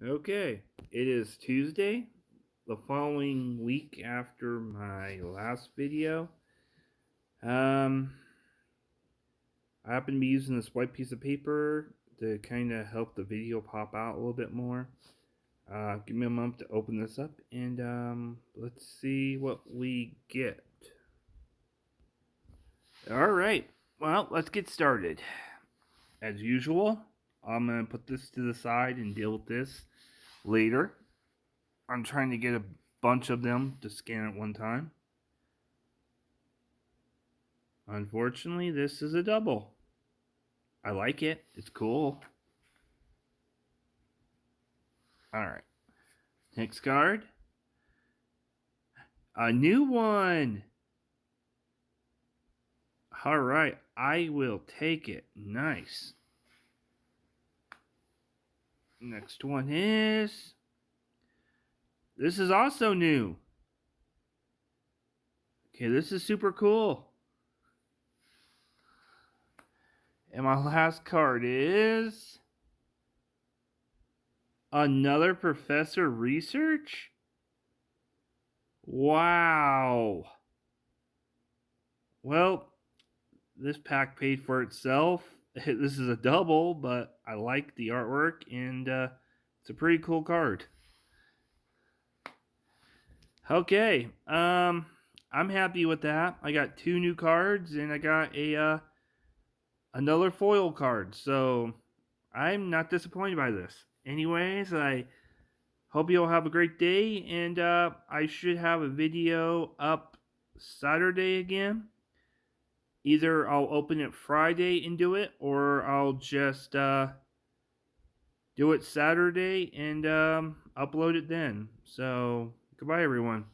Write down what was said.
Okay, it is Tuesday, the following week after my last video. Um, I happen to be using this white piece of paper to kind of help the video pop out a little bit more. Give me a moment to open this up and let's see what we get. All right, well, let's get started. As usual, I'm going to put this to the side and deal with this later. I'm trying to get a bunch of them to scan at one time. Unfortunately, this is a double. I like it. It's cool. Alright. Next card. A new one. Alright. I will take it. Nice. Next one is... This is also new. Okay, this is super cool. And my last card is... Another Professor Research? Wow. Well, this pack paid for itself. This is a double, but I like the artwork, and it's a pretty cool card. Okay, I'm happy with that. I got 2 new cards, and I got a another foil card, so I'm not disappointed by this. Anyways, I hope you'll have a great day, and I should have a video up Saturday again. Either I'll open it Friday and do it, or I'll just do it Saturday and upload it then. So, goodbye, everyone.